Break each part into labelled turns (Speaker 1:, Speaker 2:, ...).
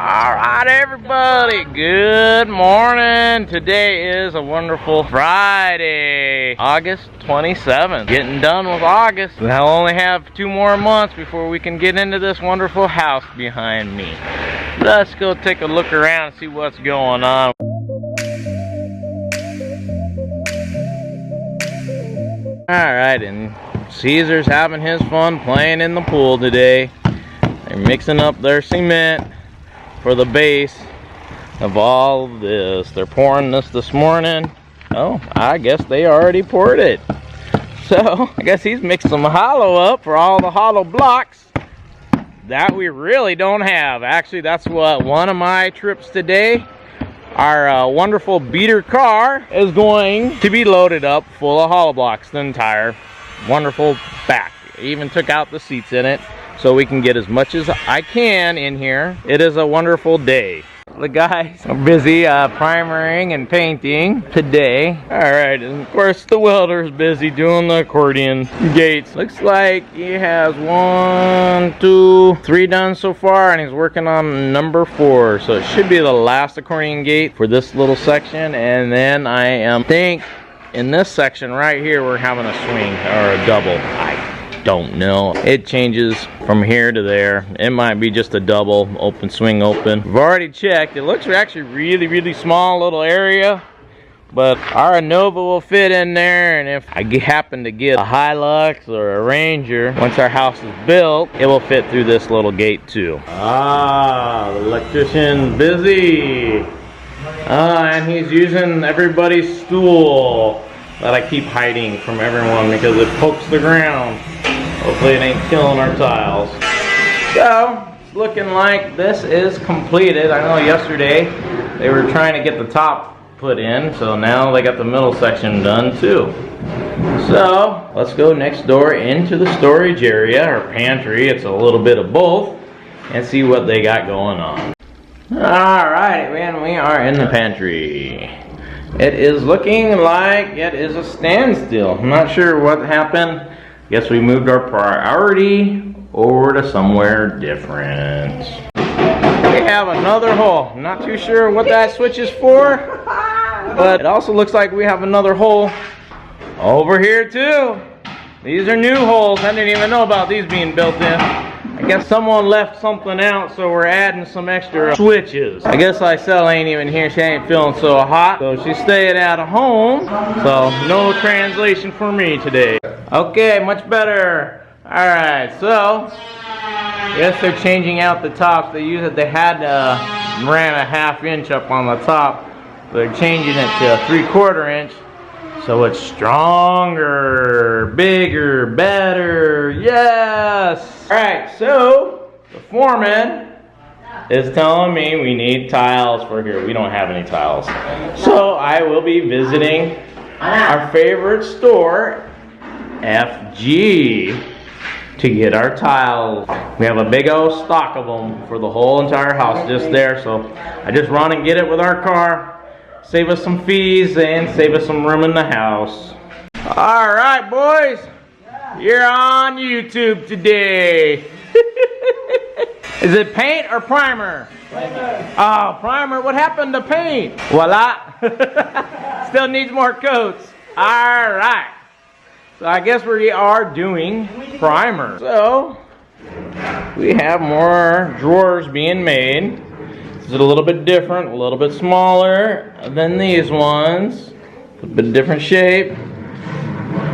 Speaker 1: All right, everybody, good morning. Today is a wonderful Friday, August 27th. Getting done with August. We'll only have 2 more months before we can get into this wonderful house behind me. Let's go take a look around and see what's going on. All right, and Caesar's having his fun playing in the pool today. They're mixing up their cement for the base of all of this. They're pouring this morning. Oh, I guess they already poured it. So I guess he's mixed some hollow up for all the hollow blocks that we really don't have. Actually, that's what one of my trips today. Our wonderful beater car is going to be loaded up full of hollow blocks, the entire wonderful back. I even took out the seats in it so we can get as much as I can in here. It is a wonderful day. The guys are busy primering and painting today. All right, and of course the welder's busy doing the accordion gates. Looks like he has 1, 2, 3 done so far, and he's working on number 4. So it should be the last accordion gate for this little section, and then I think in this section right here we're having a swing or a double. I don't know. It changes from here to there. It might be just a double, open, swing, open. We've already checked. It looks actually really small little area, but our Innova will fit in there, and if I happen to get a Hilux or a Ranger, once our house is built, it will fit through this little gate too. Ah, the electrician's busy. And he's using everybody's stool that I keep hiding from everyone because it pokes the ground. Hopefully it ain't killing our tiles. So, it's looking like this is completed. I know yesterday they were trying to get the top put in, so now they got the middle section done too. So, let's go next door into the storage area, or pantry. It's a little bit of both, and see what they got going on. Alright, man, we are in the pantry. It is looking like it is a standstill. I'm not sure what happened. Guess we moved our priority over to somewhere different. We have another hole. I'm not too sure what that switch is for, but it also looks like we have another hole over here too. These are new holes. I didn't even know about these being built in. I guess someone left something out, so we're adding some extra switches. I guess Isel ain't even here. She ain't feeling so hot, so she's staying at home. So no translation for me today. Okay, much better. All right, so I guess they're changing out the tops. They had ran a 1/2 inch up on the top. They're changing it to a 3/4 inch. So it's stronger, bigger, better, yes! Alright, so the foreman is telling me we need tiles for here. We don't have any tiles. So I will be visiting our favorite store, FG, to get our tiles. We have a big old stock of them for the whole entire house just there. So I just run and get it with our car. Save us some fees and save us some room in the house. All right, boys. You're on YouTube today. Is it paint or primer? Primer. Oh, primer. What happened to paint? Voila. Still needs more coats. All right. So I guess we are doing primer. So we have more drawers being made. It's a little bit different, a little bit smaller than these ones. A bit different shape.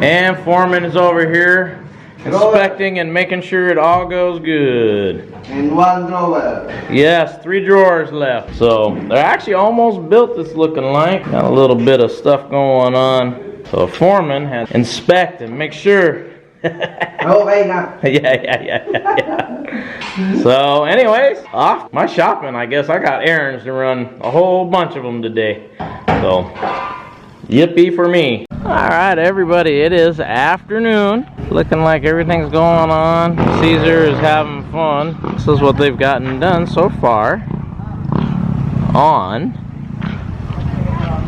Speaker 1: And foreman is over here inspecting and making sure it all goes good.
Speaker 2: And 1 drawer.
Speaker 1: Yes, 3 drawers left. So they're actually almost built, it's looking like. Got a little bit of stuff going on. So a foreman has to inspect and make sure. Yeah. So anyways, off my shopping. I guess I got errands to run, a whole bunch of them today. So yippee for me. Alright, everybody, it is afternoon. Looking like everything's going on. Caesar is having fun. This is what they've gotten done so far on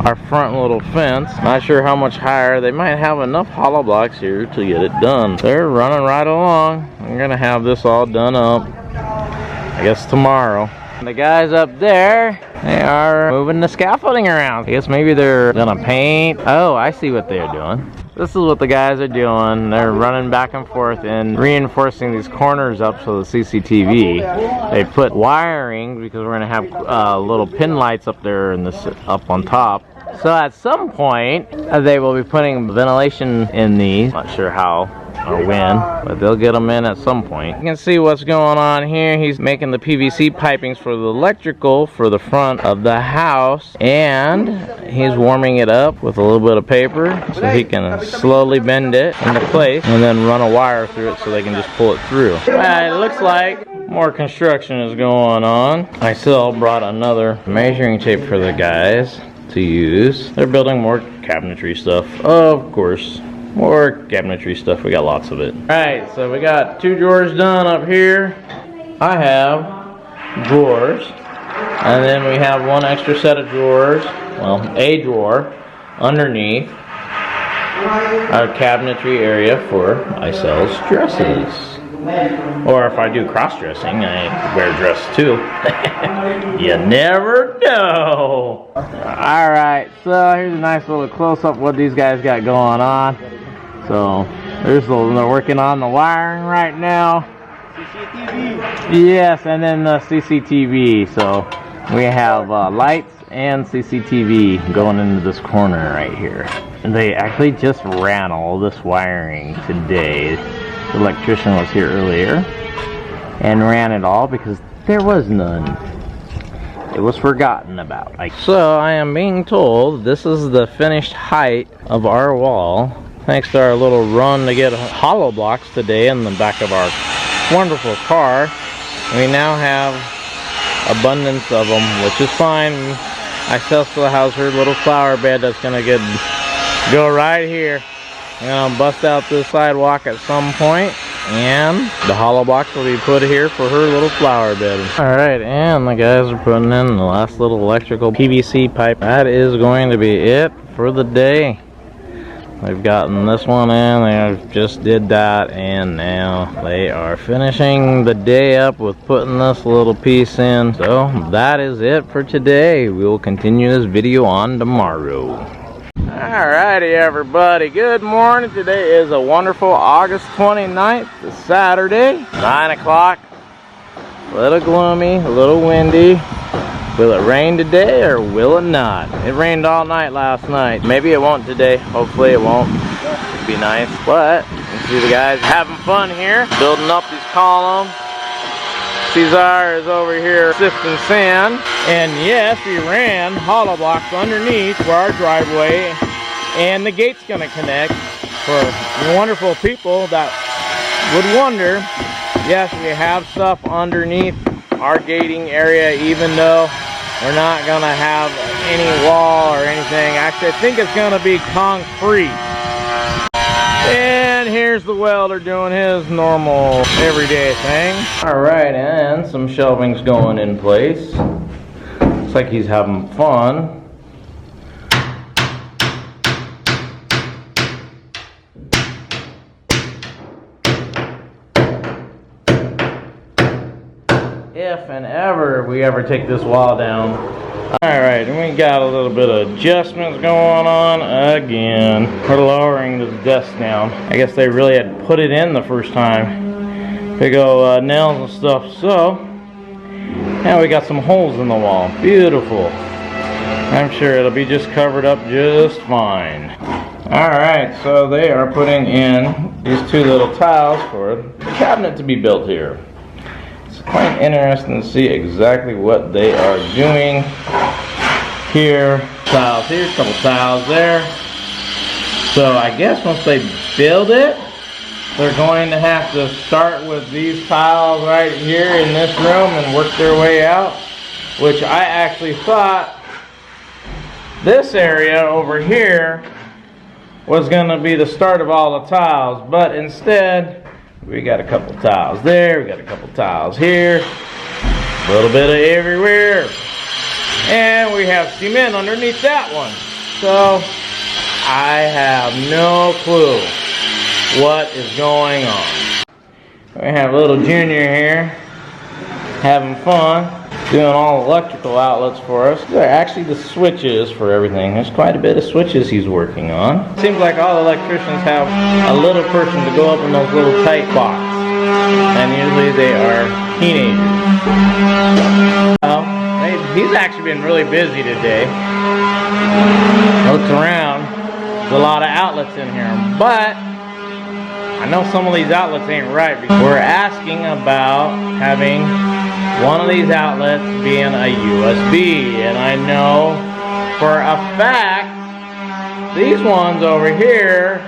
Speaker 1: our front little fence. Not sure how much higher. They might have enough hollow blocks here to get it done. They're running right along. I'm gonna have this all done up, I guess, tomorrow. The guys up there, they are moving the scaffolding around. I guess maybe they're gonna paint. Oh, I see what they're doing. This is what the guys are doing. They're running back and forth and reinforcing these corners up so the CCTV. They put wiring because we're gonna have little pin lights up there in this up on top. So at some point, they will be putting ventilation in these. Not sure how or when, but they'll get them in at some point. You can see what's going on here. He's making the PVC pipings for the electrical for the front of the house, and he's warming it up with a little bit of paper so he can slowly bend it into place and then run a wire through it so they can just pull it through. It looks like more construction is going on. I still brought another measuring tape for the guys to use. They're building more cabinetry stuff, of course. More cabinetry stuff, we got lots of it. Alright, so we got 2 drawers done up here. I have drawers, and then we have 1 extra set of drawers, well, a drawer underneath our cabinetry area for Icel's dresses. Or if I do cross-dressing, I wear a dress too. You never know. Alright, so here's a nice little close-up what these guys got going on. So they're working on the wiring right now. CCTV. Yes, and then the CCTV. So we have lights and CCTV going into this corner right here. And they actually just ran all this wiring today. The electrician was here earlier and ran it all because there was none. It was forgotten about. So I am being told this is the finished height of our wall. Thanks to our little run to get hollow blocks today in the back of our wonderful car. We now have abundance of them, which is fine. Icel still has her little flower bed that's gonna go right here. I'm gonna bust out this sidewalk at some point, and the hollow blocks will be put here for her little flower bed. Alright, and the guys are putting in the last little electrical PVC pipe. That is going to be it for the day. They've gotten this one in, they just did that, and now they are finishing the day up with putting this little piece in. So that is it for today. We will continue this video on tomorrow. Alrighty everybody, good morning. Today is a wonderful August 29th, it's Saturday, 9 o'clock. A little gloomy, a little windy. Will it rain today or will it not? It rained all night last night. Maybe it won't today. Hopefully it won't. It'd be nice. But you can see the guys having fun here, building up these columns. Cesar is over here sifting sand. And yes, we ran hollow blocks underneath for our driveway. And the gate's gonna connect for wonderful people that would wonder. Yes, we have stuff underneath our gating area, even though we're not gonna have any wall or anything. Actually, I think it's gonna be concrete. And here's the welder doing his normal everyday thing. Alright, and some shelving's going in place. Looks like he's having fun. If and ever we ever take this wall down. Alright, and we got a little bit of adjustments going on again. We're lowering this desk down. I guess they really had put it in the first time. Big old nails and stuff. So now we got some holes in the wall. Beautiful. I'm sure it'll be just covered up just fine. Alright, so they are putting in these 2 little tiles for the cabinet to be built here. Quite interesting to see exactly what they are doing here. Tiles here, a couple tiles there. So I guess once they build it, they're going to have to start with these tiles right here in this room and work their way out, which I actually thought this area over here was going to be the start of all the tiles, but instead we got a couple tiles there, we got a couple tiles here, a little bit of everywhere, and we have cement underneath that one. So I have no clue what is going on. We have little Junior here having fun. doing all electrical outlets for us. They're actually the switches for everything. There's quite a bit of switches he's working on. Seems like all electricians have a little person to go up in those little tight boxes. And usually they are teenagers. Well, he's actually been really busy today. Looks around, there's a lot of outlets in here, but I know some of these outlets ain't right. We're asking about having one of these outlets being a USB, and I know for a fact these ones over here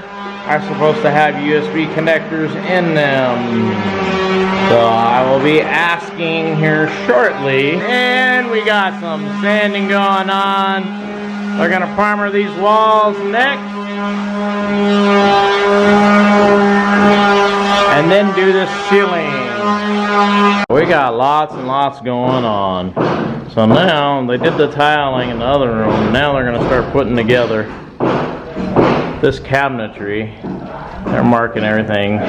Speaker 1: are supposed to have USB connectors in them. So I will be asking here shortly. And we got some sanding going on. They're gonna primer these walls next. And then do the ceiling. We got lots and lots going on. So now they did the tiling in the other room. Now they're gonna start putting together this cabinetry. They're marking everything,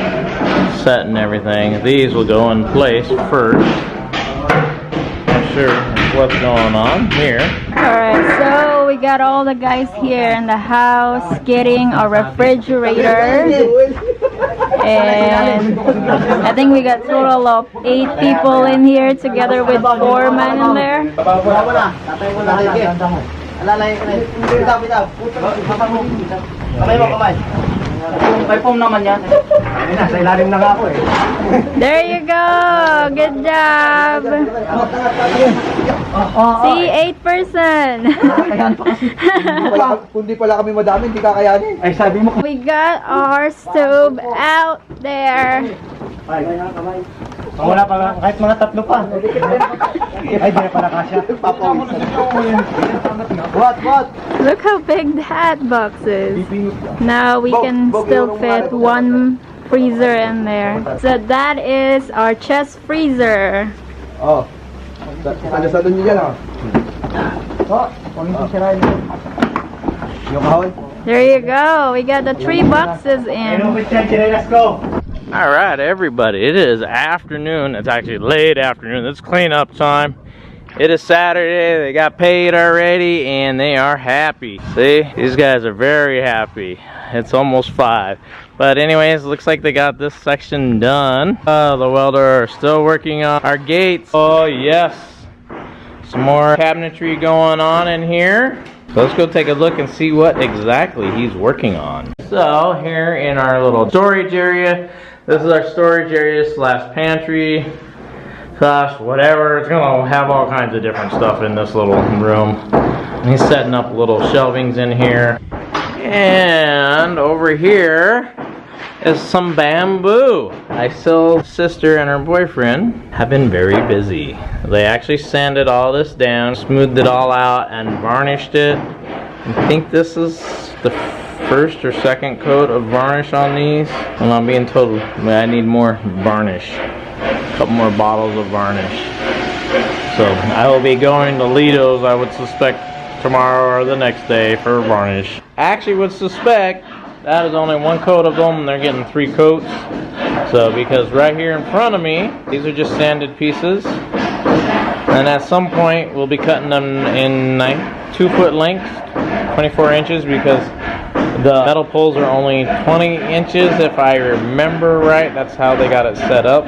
Speaker 1: setting everything. These will go in place first. I'm sure that's what's going on here.
Speaker 3: Alright, so we got all the guys here in the house getting a refrigerator. And I think we got total of 8 people in here together with 4 men in there. There you go. Good job. See, 8%.
Speaker 2: Kundi pala kami madami, hindi kakayanin. Ay, sabi mo.
Speaker 3: We got our stove out there.
Speaker 4: Wala pa, kahit mga 3 pa. Ay, di na pala kasya.
Speaker 2: What?
Speaker 3: Look how big that box is. Now we can still fit 1 freezer in there. So that is our chest freezer.
Speaker 2: Oh. Salo-salo nyo dyan, oh. Yung kahon?
Speaker 3: There you go. We got the 3 boxes in.
Speaker 4: Let's go.
Speaker 1: All right, everybody, it is afternoon. It's actually late afternoon. It's cleanup time. It is Saturday. They got paid already and they are happy. See, these guys are very happy. It's almost 5. But anyways, looks like they got this section done. The welder are still working on our gates. Oh yes, some more cabinetry going on in here. So let's go take a look and see what exactly he's working on. So here in our little storage area, this is our storage area slash pantry slash whatever. It's gonna have all kinds of different stuff in this little room. And he's setting up little shelvings in here. And over here is some bamboo. Isil's sister and her boyfriend have been very busy. They actually sanded all this down, smoothed it all out, and varnished it. I think this is the first or second coat of varnish on these. And I'm being told I need more varnish. A couple more bottles of varnish. So I will be going to Lido's, I would suspect, tomorrow or the next day for varnish. I actually would suspect that is only 1 coat of them and they're getting 3 coats. So because right here in front of me, these are just sanded pieces. And at some point we'll be cutting them in 2-foot lengths, 24 inches, because the metal poles are only 20 inches if I remember right. That's how they got it set up.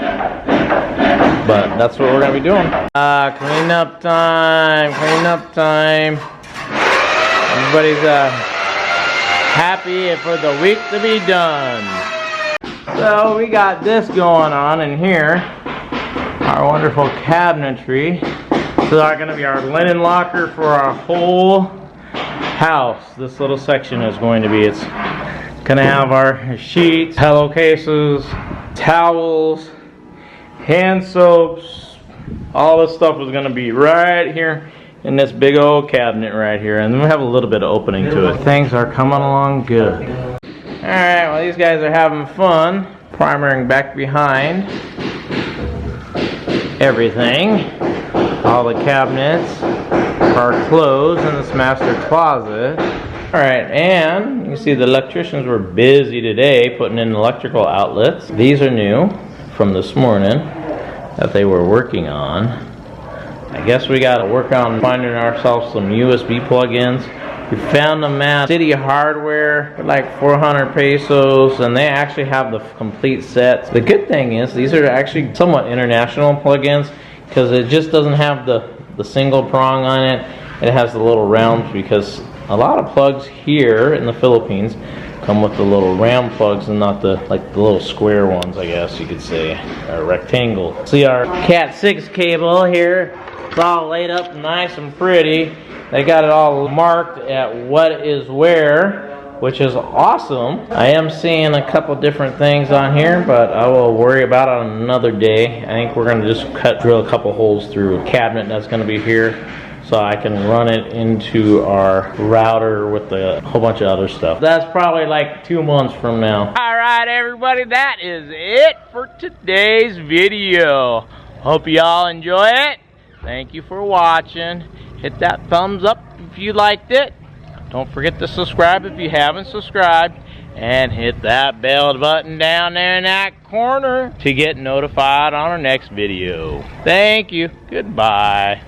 Speaker 1: But that's what we're gonna be doing. Cleanup time, cleanup time. Everybody's happy for the week to be done. So we got this going on in here. Our wonderful cabinetry. This is going to be our linen locker for our whole house. This little section is going to be. It's going to have our sheets, pillowcases, towels, hand soaps. All this stuff is going to be right here in this big old cabinet right here. And then we have a little bit of opening to it. Things are coming along good. Alright, well these guys are having fun. Primering back behind everything. All the cabinets, our clothes in this master closet. Alright, and you can see the electricians were busy today putting in electrical outlets. These are new from this morning that they were working on. I guess we got to work on finding ourselves some USB plugins. We found them at City Hardware for like 400 pesos, and they actually have the complete sets. The good thing is these are actually somewhat international plugins because it just doesn't have the single prong on it. It has the little rounds, because a lot of plugs here in the Philippines come with the little round plugs and not the little square ones, I guess you could say, or rectangle. See our Cat 6 cable here. It's all laid up nice and pretty. They got it all marked at what is where, which is awesome. I am seeing a couple different things on here, but I will worry about it on another day. I think we're gonna just drill a couple holes through a cabinet that's gonna be here, so I can run it into our router with a whole bunch of other stuff. That's probably like 2 months from now. Alright everybody, that is it for today's video. Hope y'all enjoy it. Thank you for watching. Hit that thumbs up if you liked it. Don't forget to subscribe if you haven't subscribed. And hit that bell button down there in that corner to get notified on our next video. Thank you. Goodbye.